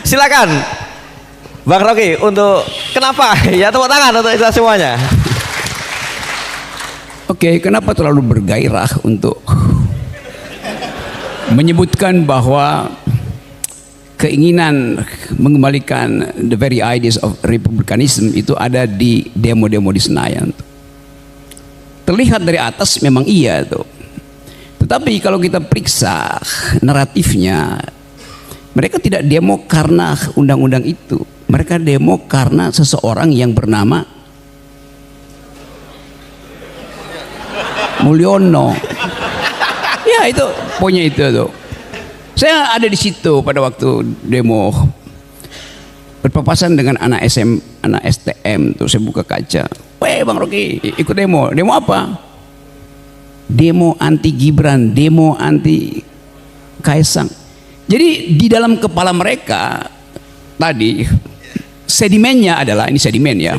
Silakan Bang Rocky untuk kenapa ya, tepuk tangan untuk kita semuanya. Oke, kenapa terlalu bergairah untuk menyebutkan bahwa keinginan mengembalikan the very ideas of republicanism itu ada di demo-demo di Senayan. Terlihat dari atas memang iya tuh. Tetapi kalau kita periksa naratifnya, mereka tidak demo karena undang-undang itu. Mereka demo karena seseorang yang bernama Mulyono. Ya itu poinnya itu tuh. Saya ada di situ pada waktu demo, berpapasan dengan anak STM tuh. Saya buka kaca, weh Bang Rocky ikut demo. Demo apa? Demo anti Gibran, demo anti Kaisang. Jadi di dalam kepala mereka tadi sedimennya adalah, ini sedimen ya,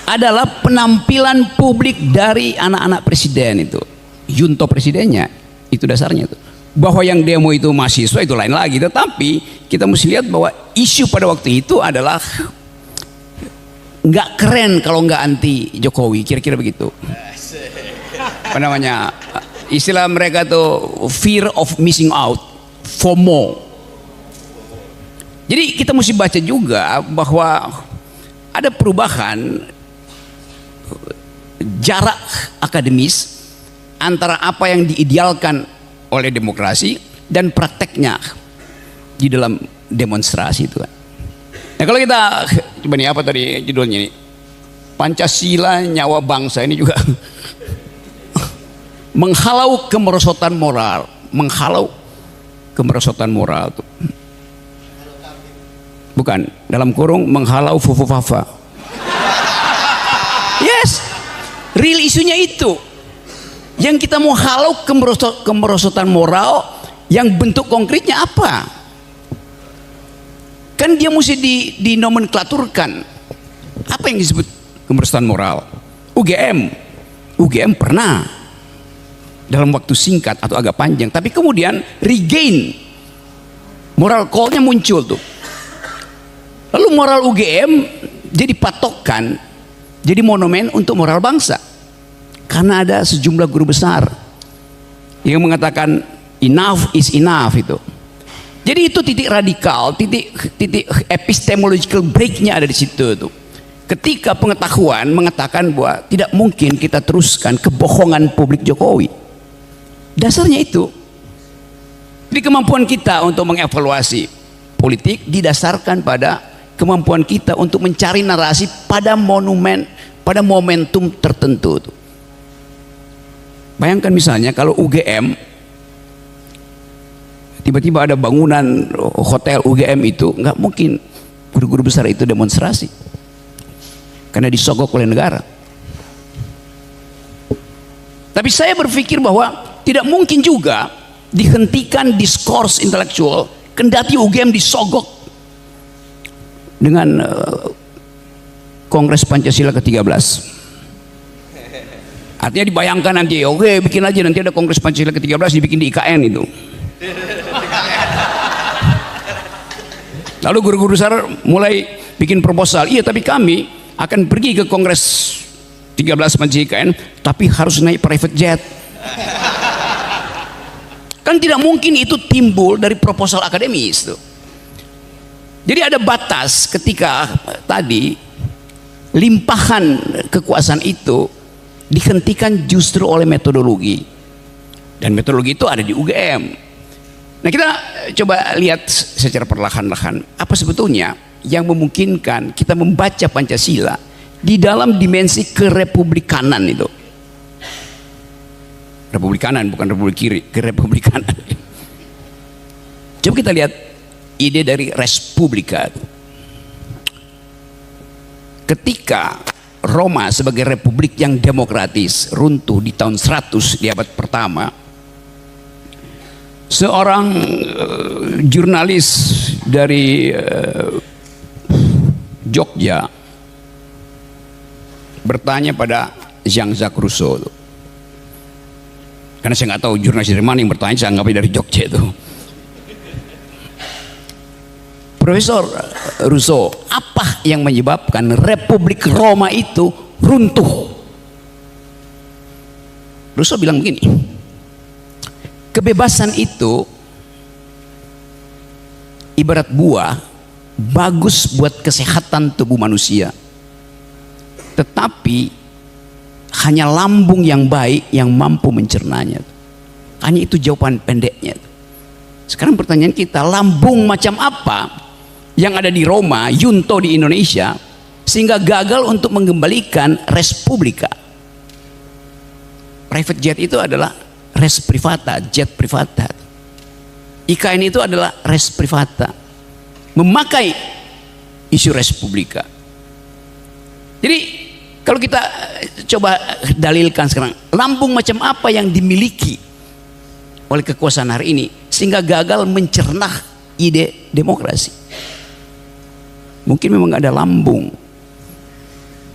adalah penampilan publik dari anak-anak presiden itu, junto presidennya, itu dasarnya itu. Bahwa yang demo itu mahasiswa itu lain lagi, tetapi kita mesti lihat bahwa isu pada waktu itu adalah nggak keren kalau nggak anti Jokowi, kira-kira begitu. Apa namanya, istilah mereka tuh fear of missing out, FOMO. Jadi kita mesti baca juga bahwa ada perubahan jarak akademis antara apa yang diidealkan oleh demokrasi dan prakteknya di dalam demonstrasi itu. Nah kalau kita coba nih, apa tadi judulnya ini, Pancasila nyawa bangsa, ini juga menghalau kemerosotan moral, menghalau kemerosotan moral tuh. Bukan, dalam kurung menghalau fufufafa. Yes, real isunya itu. Yang kita mau halau kemerosotan moral, yang bentuk konkretnya apa? Kan dia mesti dinomenklaturkan. Apa yang disebut kemerosotan moral? UGM pernah dalam waktu singkat atau agak panjang, tapi kemudian regain, moral call-nya muncul tuh. Lalu moral UGM jadi patokan, jadi monumen untuk moral bangsa. Karena ada sejumlah guru besar yang mengatakan enough is enough itu. Jadi itu titik radikal, titik epistemological break-nya ada di situ tuh. Ketika pengetahuan mengatakan bahwa tidak mungkin kita teruskan kebohongan publik Jokowi. Dasarnya itu. Jadi kemampuan kita untuk mengevaluasi politik didasarkan pada kemampuan kita untuk mencari narasi pada monumen, pada momentum tertentu. Bayangkan misalnya kalau UGM tiba-tiba ada bangunan hotel UGM itu, nggak mungkin guru-guru besar itu demonstrasi karena disogok oleh negara. Tapi saya berpikir bahwa tidak mungkin juga dihentikan diskurs intelektual kendati UGM disogok dengan Kongres Pancasila ke-13. Artinya dibayangkan nanti, oke bikin aja nanti ada Kongres Pancasila ke-13 dibikin di IKN itu. Lalu guru-guru besar mulai bikin proposal, iya tapi kami akan pergi ke Kongres 13 Pancasila IKN, tapi harus naik private jet. Kan tidak mungkin itu timbul dari proposal akademis tuh. Jadi ada batas ketika tadi limpahan kekuasaan itu dihentikan justru oleh metodologi, dan metodologi itu ada di UGM. Nah kita coba lihat secara perlahan-lahan apa sebetulnya yang memungkinkan kita membaca Pancasila di dalam dimensi kerepublikanan itu. Republikanan bukan republik kiri, kerepublikanan. Coba kita lihat ide dari Respublika. Ketika Roma sebagai republik yang demokratis runtuh di tahun 100 di abad pertama, seorang jurnalis dari Jogja bertanya pada Jean-Jacques Rousseau, karena saya nggak tahu jurnalis dari mana yang bertanya, saya anggapnya dari Jogja itu. Profesor Rousseau, apa yang menyebabkan Republik Roma itu runtuh? Rousseau bilang begini, kebebasan itu ibarat buah, bagus buat kesehatan tubuh manusia, tetapi hanya lambung yang baik yang mampu mencernanya. Hanya itu jawaban pendeknya. Sekarang pertanyaan kita, lambung macam apa yang ada di Roma, Junto di Indonesia, sehingga gagal untuk mengembalikan res publica? Private jet itu adalah res privata, jet privata. IKN itu adalah res privata, memakai isu res publika. Jadi kalau kita coba dalilkan sekarang, lambung macam apa yang dimiliki oleh kekuasaan hari ini sehingga gagal mencerna ide demokrasi? Mungkin memang gak ada lambung,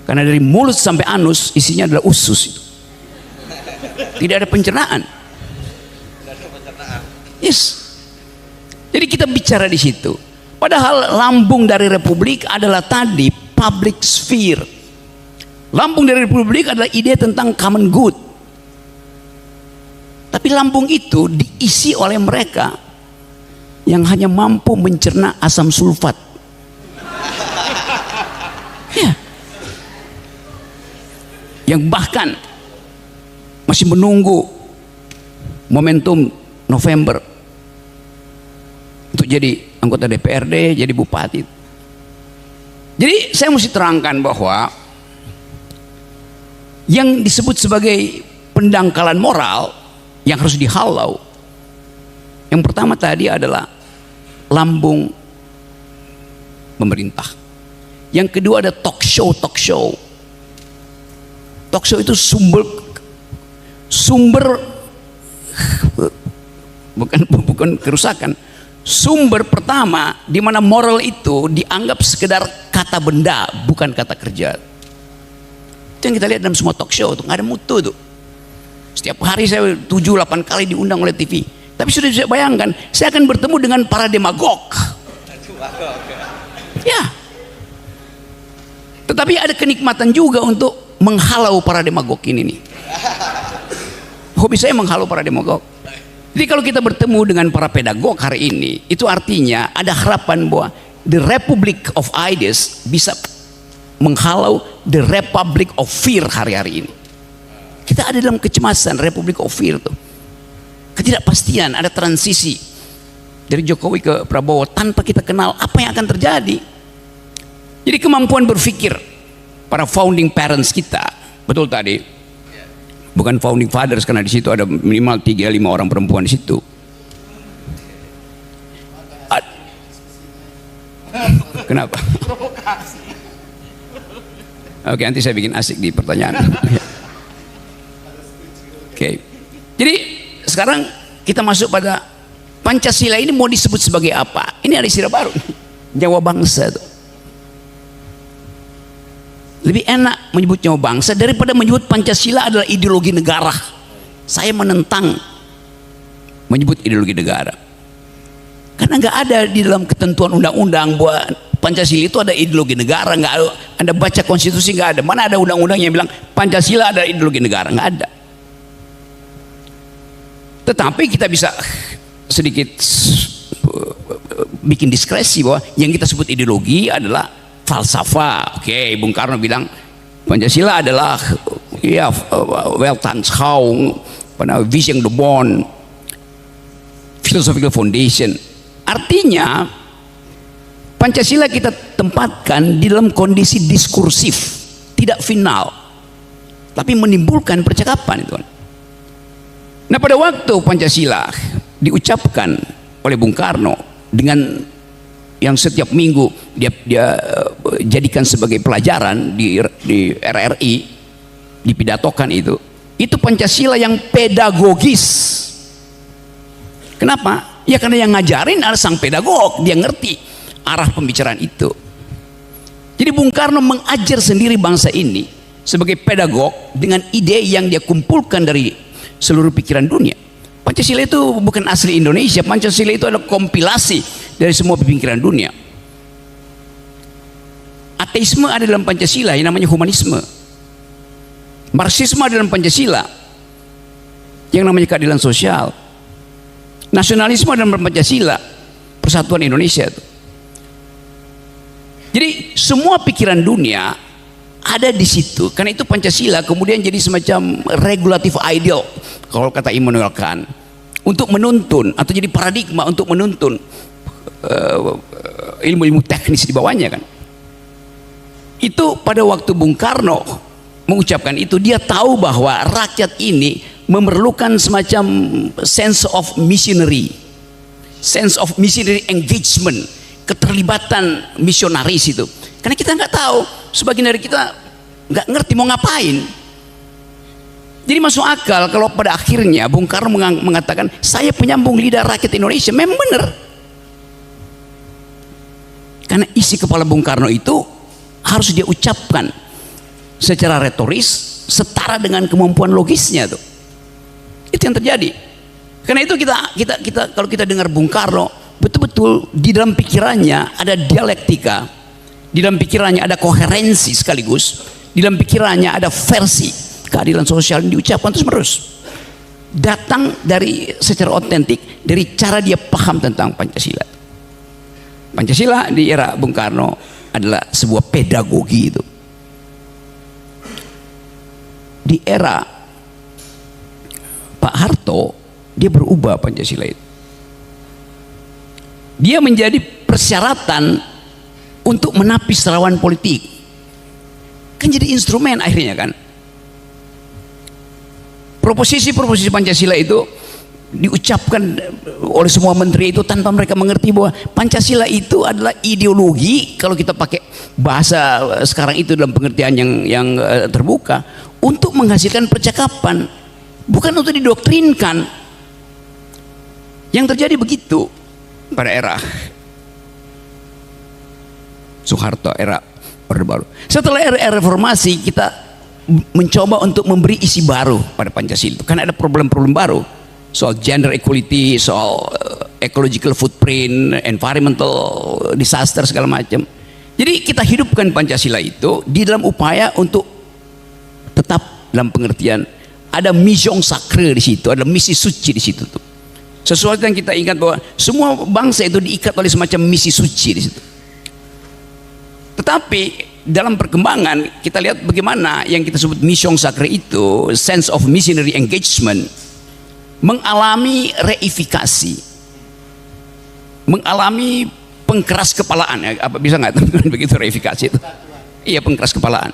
karena dari mulut sampai anus isinya adalah usus itu. Tidak ada pencernaan. Yes. Jadi kita bicara di situ. Padahal lambung dari Republik adalah tadi public sphere. Lambung dari Republik adalah ide tentang common good. Tapi lambung itu diisi oleh mereka yang hanya mampu mencerna asam sulfat. Ya. Yang bahkan masih menunggu momentum November untuk jadi anggota DPRD, jadi bupati. Jadi saya mesti terangkan bahwa yang disebut sebagai pendangkalan moral yang harus dihalau, yang pertama tadi adalah lambung pemerintah. Yang kedua ada talk show. Talk show itu sumber bukan kerusakan. Sumber pertama di mana moral itu dianggap sekedar kata benda, bukan kata kerja. Itu yang kita lihat dalam semua talk show tuh, nggak ada mutu tuh. Setiap hari saya 7-8 kali diundang oleh TV. Tapi sudah bisa bayangkan, saya akan bertemu dengan para demagog. Ya. Tetapi ada kenikmatan juga untuk menghalau para demagog ini nih. Hobi saya menghalau para demagog. Jadi kalau kita bertemu dengan para pedagog hari ini, itu artinya ada harapan bahwa the Republic of Ideas bisa menghalau the Republic of Fear hari-hari ini. Kita ada dalam kecemasan Republic of Fear tuh. Ketidakpastian, ada transisi dari Jokowi ke Prabowo tanpa kita kenal apa yang akan terjadi. Jadi kemampuan berpikir para founding parents kita, betul tadi, bukan founding fathers karena di situ ada minimal 3-5 orang perempuan di situ. Kenapa? Oke, nanti saya bikin asik di pertanyaan. Oke. Jadi sekarang kita masuk pada Pancasila ini mau disebut sebagai apa? Ini ada istilah baru, Nyawa Bangsa tuh. Lebih enak menyebut nyawa bangsa daripada menyebut Pancasila adalah ideologi negara. Saya menentang menyebut ideologi negara, karena nggak ada di dalam ketentuan undang-undang bahwa Pancasila itu ada ideologi negara. Nggak ada. Anda baca konstitusi nggak ada. Mana ada undang-undang yang bilang Pancasila ada ideologi negara? Nggak ada. Tetapi kita bisa sedikit bikin diskresi bahwa yang kita sebut ideologi adalah falsafah. Oke, Bung Karno bilang Pancasila adalah ya Weltanschauung, vision the bond, philosophical foundation. Artinya Pancasila kita tempatkan di dalam kondisi diskursif, tidak final, tapi menimbulkan percakapan itu. Nah, pada waktu Pancasila diucapkan oleh Bung Karno dengan yang setiap minggu dia jadikan sebagai pelajaran di RRI, dipidatokan itu Pancasila yang pedagogis. Kenapa? Ya karena yang ngajarin adalah sang pedagog, dia ngerti arah pembicaraan itu. Jadi Bung Karno mengajar sendiri bangsa ini sebagai pedagog dengan ide yang dia kumpulkan dari seluruh pikiran dunia. Pancasila itu bukan asli Indonesia. Pancasila itu adalah kompilasi dari semua pemikiran dunia. Ateisme ada dalam Pancasila yang namanya humanisme. Marxisme ada dalam Pancasila yang namanya keadilan sosial. Nasionalisme ada dalam Pancasila, persatuan Indonesia itu. Jadi semua pikiran dunia ada di situ. Karena itu Pancasila kemudian jadi semacam regulatif ideal kalau kata Immanuel Kant, untuk menuntun atau jadi paradigma untuk menuntun ilmu-ilmu teknis di bawahnya kan. Itu pada waktu Bung Karno mengucapkan itu, dia tahu bahwa rakyat ini memerlukan semacam sense of missionary engagement, keterlibatan misionaris itu. Karena kita nggak tahu, sebagian dari kita nggak ngerti mau ngapain. Jadi masuk akal kalau pada akhirnya Bung Karno mengatakan saya penyambung lidah rakyat Indonesia. Memang benar. Karena isi kepala Bung Karno itu harus dia ucapkan secara retoris setara dengan kemampuan logisnya tuh. Itu yang terjadi. Karena itu kita kalau kita dengar Bung Karno, betul-betul di dalam pikirannya ada dialektika, di dalam pikirannya ada koherensi sekaligus, di dalam pikirannya ada versi keadilan sosial yang diucapkan terus menerus. Datang dari secara otentik dari cara dia paham tentang Pancasila. Pancasila di era Bung Karno adalah sebuah pedagogi itu. Di era Pak Harto dia berubah Pancasila itu. Dia menjadi persyaratan untuk menapis lawan politik. Kan jadi instrumen akhirnya kan. Proposisi-proposisi Pancasila itu diucapkan oleh semua menteri itu tanpa mereka mengerti bahwa Pancasila itu adalah ideologi, kalau kita pakai bahasa sekarang itu dalam pengertian yang terbuka, untuk menghasilkan percakapan, bukan untuk didoktrinkan. Yang terjadi begitu pada era Soeharto, era Orde Baru. Setelah era reformasi kita mencoba untuk memberi isi baru pada Pancasila itu, karena ada problem-problem baru. Soal gender equality, soal ecological footprint, environmental disaster segala macam. Jadi kita hidupkan Pancasila itu di dalam upaya untuk tetap dalam pengertian ada mission sacre di situ, ada misi suci di situ tuh. Sesuatu yang kita ingat bahwa semua bangsa itu diikat oleh semacam misi suci di situ. Tetapi dalam perkembangan kita lihat bagaimana yang kita sebut mission sacre itu, sense of missionary engagement, mengalami reifikasi, mengalami pengkeras kepalaan. Apa bisa nggak teman-teman begitu reifikasi itu? Iya, pengkeras kepalaan.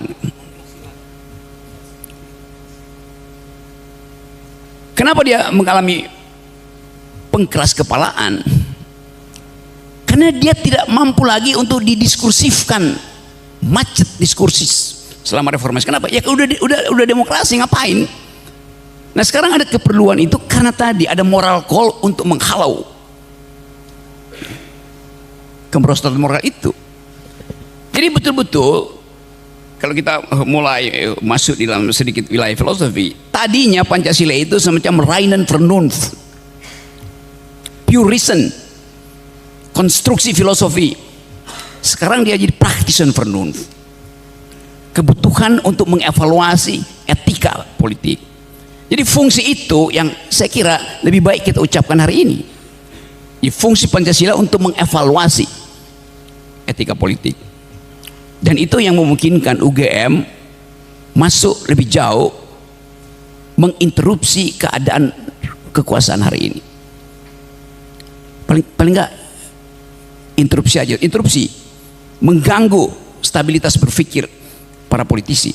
Kenapa dia mengalami pengkeras kepalaan? Karena dia tidak mampu lagi untuk didiskursifkan, macet diskursis selama reformasi. Kenapa? Ya udah demokrasi, ngapain? Nah sekarang ada keperluan itu karena tadi ada moral call untuk menghalau kemerosotan moral itu. Jadi betul-betul kalau kita mulai masuk di dalam sedikit wilayah filosofi, tadinya Pancasila itu semacam reinen Vernunft, pure reason, konstruksi filosofi. Sekarang dia jadi practitioner Vernunft, kebutuhan untuk mengevaluasi etika politik. Jadi fungsi itu yang saya kira lebih baik kita ucapkan hari ini. Di fungsi Pancasila untuk mengevaluasi etika politik. Dan itu yang memungkinkan UGM masuk lebih jauh menginterupsi keadaan kekuasaan hari ini. Paling enggak interupsi aja, interupsi mengganggu stabilitas berpikir para politisi.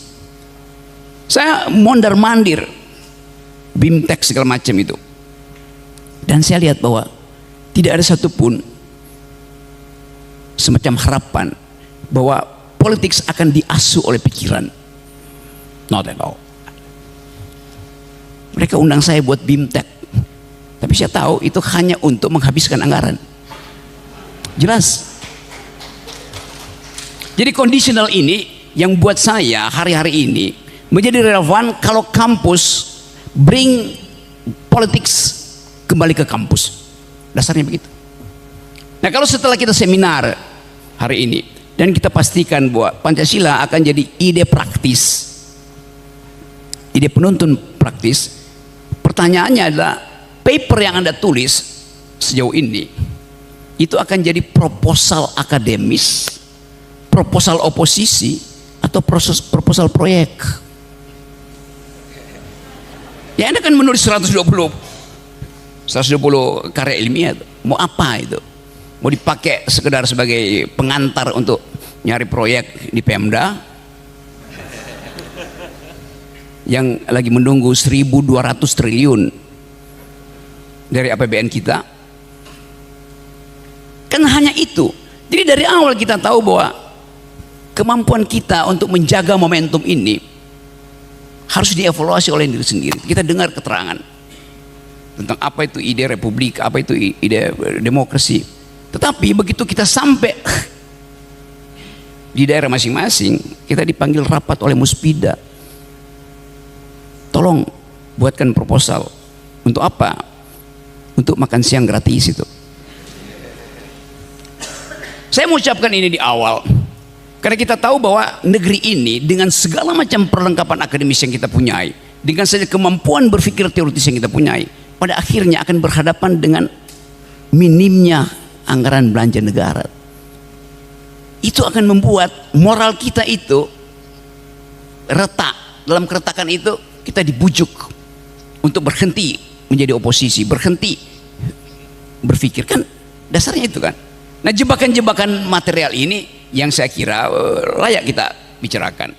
Saya mondar-mandir BIMTEK segala macam itu, dan saya lihat bahwa tidak ada satupun semacam harapan bahwa politik akan diasuh oleh pikiran. Not at all. Mereka undang saya buat BIMTEK, tapi saya tahu itu hanya untuk menghabiskan anggaran. Jelas. Jadi kondisional ini yang buat saya hari-hari ini menjadi relevan kalau kampus bring politics kembali ke kampus. Dasarnya begitu. Nah kalau setelah kita seminar hari ini dan kita pastikan bahwa Pancasila akan jadi ide praktis, ide penuntun praktis. Pertanyaannya adalah paper yang Anda tulis sejauh ini itu akan jadi proposal akademis, proposal oposisi, atau proposal proyek. Ya Anda kan menulis 120 karya ilmiah, mau apa itu? Mau dipakai sekedar sebagai pengantar untuk nyari proyek di Pemda yang lagi menunggu 1.200 triliun dari APBN kita? Kan hanya itu. Jadi dari awal kita tahu bahwa kemampuan kita untuk menjaga momentum ini harus dievaluasi oleh diri sendiri. Kita dengar keterangan tentang apa itu ide republik, apa itu ide demokrasi. Tetapi begitu kita sampai di daerah masing-masing, kita dipanggil rapat oleh Muspida. Tolong buatkan proposal. Untuk apa? Untuk makan siang gratis itu. Saya mau ucapkan ini di awal karena kita tahu bahwa negeri ini dengan segala macam perlengkapan akademis yang kita punyai, dengan saja kemampuan berpikir teoritis yang kita punyai, pada akhirnya akan berhadapan dengan minimnya anggaran belanja negara. Itu akan membuat moral kita itu retak. Dalam keretakan itu kita dibujuk untuk berhenti menjadi oposisi, berhenti berpikir. Kan dasarnya itu kan. Nah, jebakan-jebakan material ini yang saya kira layak kita bicarakan.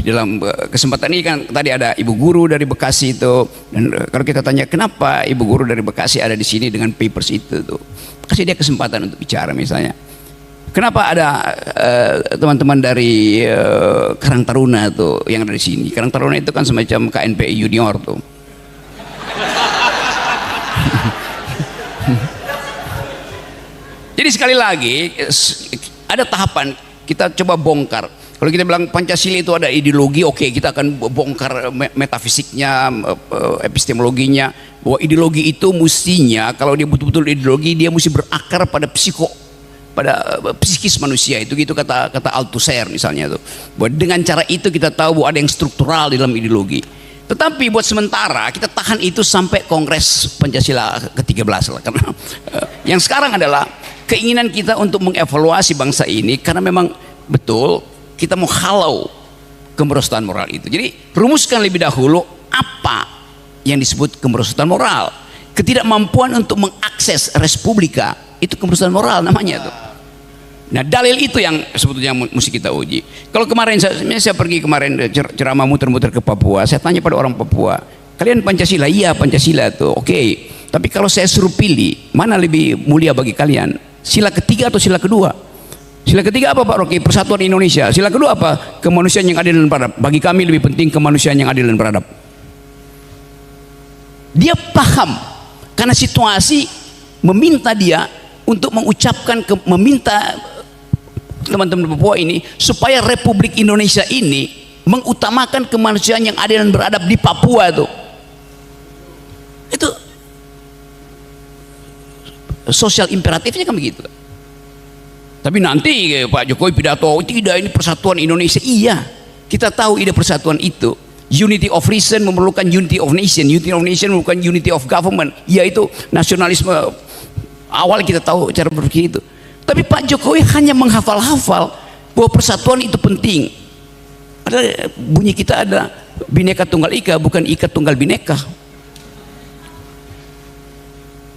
Dalam kesempatan ini kan tadi ada ibu guru dari Bekasi itu, dan kalau kita tanya kenapa ibu guru dari Bekasi ada di sini dengan papers itu tuh, kasih dia kesempatan untuk bicara. Misalnya kenapa ada teman-teman dari Karang Taruna tuh yang ada di sini. Karang Taruna itu kan semacam KNPI junior tuh. Jadi sekali lagi ada tahapan kita coba bongkar. Kalau kita bilang Pancasila itu ada ideologi, oke, kita akan bongkar metafisiknya, epistemologinya, bahwa ideologi itu mestinya kalau dia betul-betul ideologi dia mesti berakar pada pada psikis manusia. Itu gitu kata Althusser misalnya tuh. Bahwa dengan cara itu kita tahu bahwa ada yang struktural di dalam ideologi. Tetapi buat sementara kita tahan itu sampai Kongres Pancasila ke-13 lah, karena yang sekarang adalah keinginan kita untuk mengevaluasi bangsa ini karena memang betul kita mau halau kemerosotan moral itu. Jadi rumuskan lebih dahulu apa yang disebut kemerosotan moral. Ketidakmampuan untuk mengakses respublika itu kemerosotan moral namanya tuh. Nah, dalil itu yang sebetulnya mesti kita uji. Kalau kemarin saya pergi kemarin ceramah muter-muter ke Papua, saya tanya pada orang Papua, kalian Pancasila? Iya, Pancasila tuh. Oke. Tapi kalau saya suruh pilih, mana lebih mulia bagi kalian? Sila ketiga atau sila kedua? Sila ketiga apa Pak Rocky? Persatuan Indonesia. Sila kedua apa? Kemanusiaan yang adil dan beradab. Bagi kami lebih penting kemanusiaan yang adil dan beradab. Dia paham karena situasi meminta dia untuk mengucapkan, meminta teman-teman Papua ini supaya Republik Indonesia ini mengutamakan kemanusiaan yang adil dan beradab di Papua tuh. Itu sosial imperatifnya kan begitu. Tapi nanti Pak Jokowi pidato, tidak, ini persatuan Indonesia. Iya, kita tahu ide persatuan itu. Unity of reason memerlukan unity of nation. Unity of nation memerlukan unity of government. Yaitu nasionalisme. Awal kita tahu cara berpikir itu. Tapi Pak Jokowi hanya menghafal-hafal bahwa persatuan itu penting. Padahal bunyi kita ada Bhinneka Tunggal Ika, bukan Ika Tunggal Bhinneka.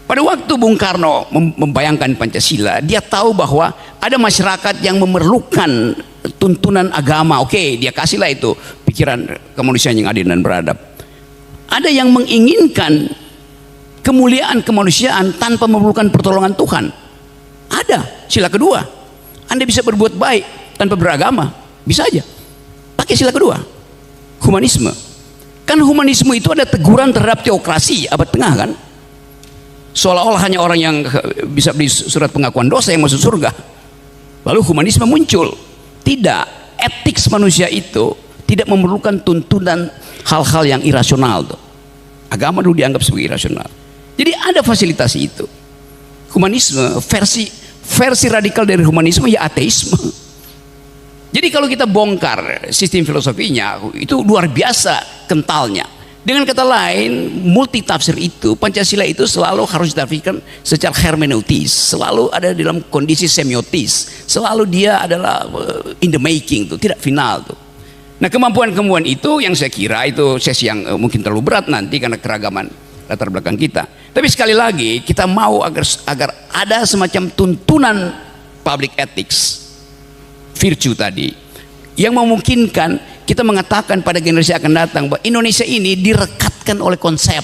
Pada waktu Bung Karno membayangkan Pancasila, dia tahu bahwa ada masyarakat yang memerlukan tuntunan agama. Oke, dia kasihlah itu pikiran kemanusiaan yang adil dan beradab. Ada yang menginginkan kemuliaan kemanusiaan tanpa memerlukan pertolongan Tuhan. Ada. Sila kedua, Anda bisa berbuat baik tanpa beragama, bisa aja. Pakai sila kedua, humanisme. Kan humanisme itu ada teguran terhadap teokrasi abad tengah kan. Seolah-olah hanya orang yang bisa beli surat pengakuan dosa yang masuk surga. Lalu humanisme muncul. Tidak, etik manusia itu tidak memerlukan tuntunan hal-hal yang irasional tuh. Agama dulu dianggap sebagai irasional. Jadi ada fasilitasi itu. Humanisme versi radikal dari humanisme ya ateisme. Jadi kalau kita bongkar sistem filosofinya, itu luar biasa kentalnya. Dengan kata lain, multi tafsir itu, Pancasila itu selalu harus ditafsirkan secara hermeneutis, selalu ada dalam kondisi semiotis, selalu dia adalah in the making tuh, tidak final tuh. Nah, kemampuan-kemampuan itu yang saya kira itu sesi yang mungkin terlalu berat nanti karena keragaman latar belakang kita. Tapi sekali lagi kita mau agar ada semacam tuntunan public ethics, virtue tadi, yang memungkinkan kita mengatakan pada generasi akan datang bahwa Indonesia ini direkatkan oleh konsep.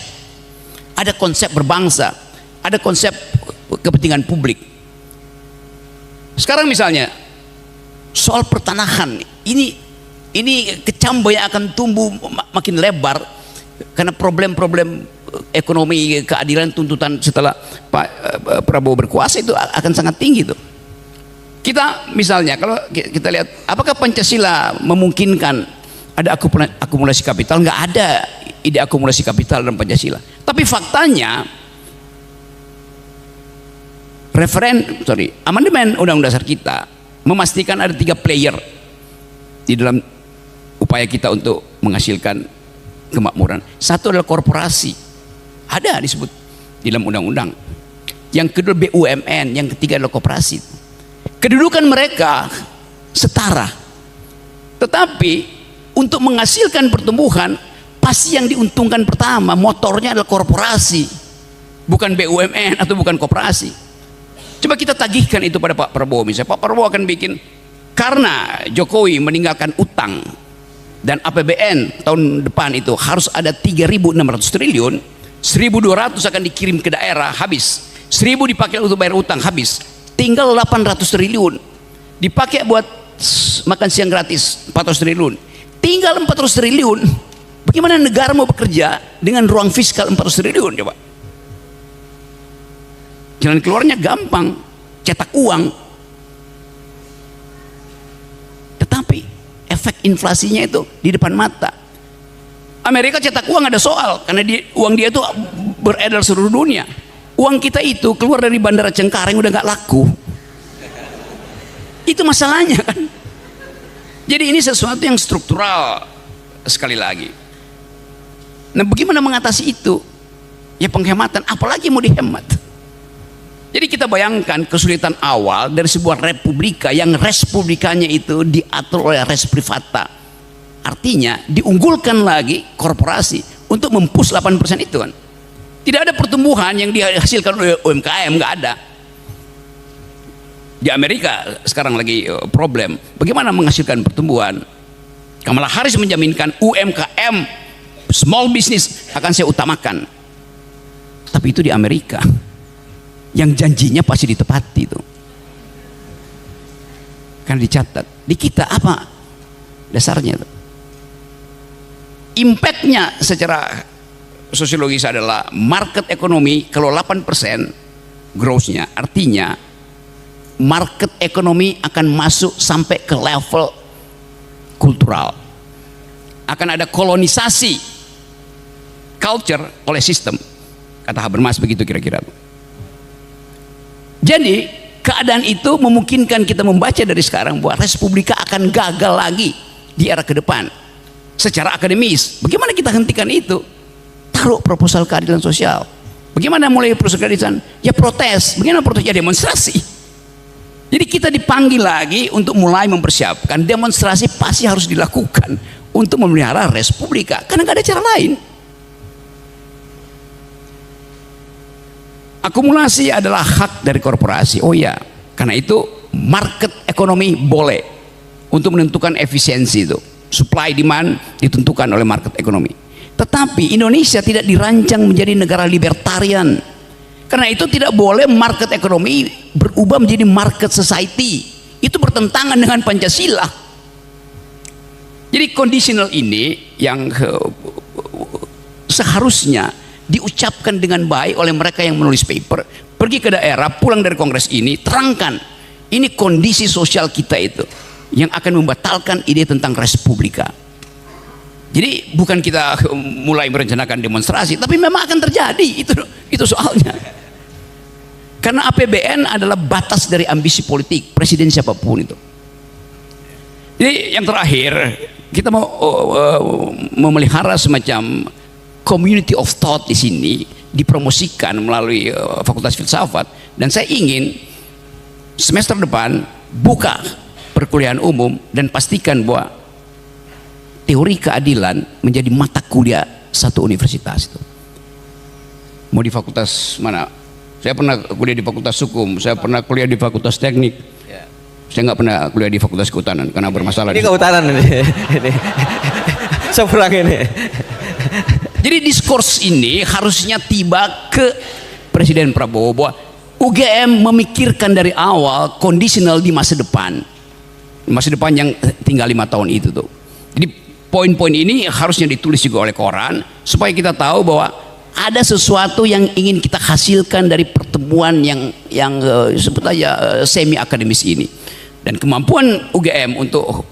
Ada konsep berbangsa, ada konsep kepentingan publik. Sekarang misalnya soal pertanahan, ini kecambah yang akan tumbuh makin lebar karena problem-problem ekonomi, keadilan, tuntutan setelah Pak Prabowo berkuasa itu akan sangat tinggi tuh. Kita misalnya kalau kita lihat apakah Pancasila memungkinkan ada akumulasi kapital? Nggak ada ide akumulasi kapital dalam Pancasila. Tapi faktanya amandemen Undang-Undang Dasar kita memastikan ada 3 player di dalam upaya kita untuk menghasilkan kemakmuran. Satu adalah korporasi, ada disebut di dalam undang-undang. Yang kedua BUMN, yang ketiga adalah koperasi. Kedudukan mereka setara, tetapi untuk menghasilkan pertumbuhan pasti yang diuntungkan pertama motornya adalah korporasi, bukan BUMN atau bukan koperasi. Coba kita tagihkan itu pada Pak Prabowo. Misalnya Pak Prabowo akan bikin, karena Jokowi meninggalkan utang dan APBN tahun depan itu harus ada 3.600 triliun, 1.200 akan dikirim ke daerah, habis. 1.000 dipakai untuk bayar utang, habis. Tinggal 800 triliun dipakai buat makan siang gratis, 400 triliun. Tinggal 400 triliun. Bagaimana negara mau bekerja dengan ruang fiskal 400 triliun coba? Jalan keluarnya gampang, cetak uang. Tetapi efek inflasinya itu di depan mata. Amerika cetak uang ada soal karena uang dia itu beredar seluruh dunia. Uang kita itu keluar dari Bandara Cengkareng udah nggak laku. Itu masalahnya kan. Jadi ini sesuatu yang struktural sekali lagi. Nah, bagaimana mengatasi itu? Ya penghematan, apalagi mau dihemat. Jadi kita bayangkan kesulitan awal dari sebuah republika yang res publikanya itu diatur oleh res privata. Artinya diunggulkan lagi korporasi untuk mempush 8% itu kan. Tidak ada pertumbuhan yang dihasilkan oleh UMKM, nggak ada. Di Amerika sekarang lagi problem bagaimana menghasilkan pertumbuhan. Kamala Harris menjaminkan UMKM, small business akan saya utamakan. Tapi itu di Amerika, yang janjinya pasti ditepati itu kan dicatat. Di kita apa dasarnya itu? Impactnya secara sosiologis adalah market ekonomi kalau 8% growth-nya, artinya market ekonomi akan masuk sampai ke level kultural. Akan ada kolonisasi culture oleh sistem. Kata Habermas begitu kira-kira. Jadi keadaan itu memungkinkan kita membaca dari sekarang bahwa Respublika akan gagal lagi di era ke depan. Secara akademis, bagaimana kita hentikan itu? Taruh proposal keadilan sosial. Bagaimana mulai proses keadilan? Ya protes. Bagaimana protes? Ya demonstrasi. Jadi kita dipanggil lagi untuk mulai mempersiapkan demonstrasi pasti harus dilakukan untuk memelihara Respublika karena nggak ada cara lain. Akumulasi adalah hak dari korporasi. Oh ya, karena itu market ekonomi boleh untuk menentukan efisiensi itu. Supply demand ditentukan oleh market ekonomi. Tetapi Indonesia tidak dirancang menjadi negara libertarian. Karena itu tidak boleh market ekonomi berubah menjadi market society. Itu bertentangan dengan Pancasila. Jadi conditional ini yang seharusnya diucapkan dengan baik oleh mereka yang menulis paper. Pergi ke daerah, pulang dari kongres ini, terangkan ini kondisi sosial kita itu yang akan membatalkan ide tentang Respublika. Jadi bukan kita mulai merencanakan demonstrasi, tapi memang akan terjadi. Itu soalnya. Karena APBN adalah batas dari ambisi politik presiden siapapun itu. Jadi yang terakhir kita mau memelihara semacam community of thought di sini, dipromosikan melalui Fakultas Filsafat, dan saya ingin semester depan buka perkuliahan umum dan pastikan bahwa teori keadilan menjadi mata kuliah satu universitas itu. Mau di fakultas mana? Saya pernah kuliah di Fakultas Hukum, saya pernah kuliah di Fakultas Teknik. Saya nggak pernah kuliah di Fakultas Kehutanan karena bermasalah. Ini kehutanan ini. Seberang ini. Jadi diskurs ini harusnya tiba ke Presiden Prabowo bahwa UGM memikirkan dari awal kondisional di masa depan yang tinggal 5 tahun itu tuh. Jadi poin-poin ini harusnya ditulis juga oleh koran supaya kita tahu bahwa ada sesuatu yang ingin kita hasilkan dari pertemuan yang sebut aja semi akademis ini. Dan kemampuan UGM untuk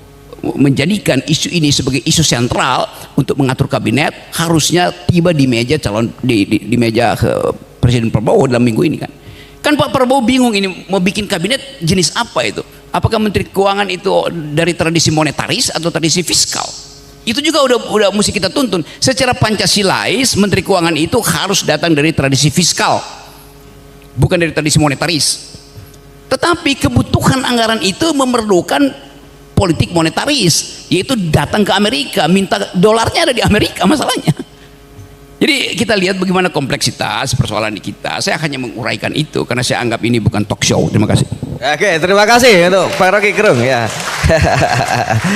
menjadikan isu ini sebagai isu sentral untuk mengatur kabinet harusnya tiba di meja di meja Presiden Prabowo dalam minggu ini kan. Kan Pak Prabowo bingung ini mau bikin kabinet jenis apa itu? Apakah Menteri Keuangan itu dari tradisi monetaris atau tradisi fiskal? Itu juga udah mesti kita tuntun. Secara Pancasilais Menteri Keuangan itu harus datang dari tradisi fiskal, bukan dari tradisi monetaris. Tetapi kebutuhan anggaran itu memerlukan politik monetaris, yaitu datang ke Amerika, minta dolarnya ada di Amerika masalahnya. Jadi kita lihat bagaimana kompleksitas persoalan di kita. Saya hanya menguraikan itu karena saya anggap ini bukan talk show. Terima kasih. Oke, terima kasih untuk Pak Rocky Gerung ya.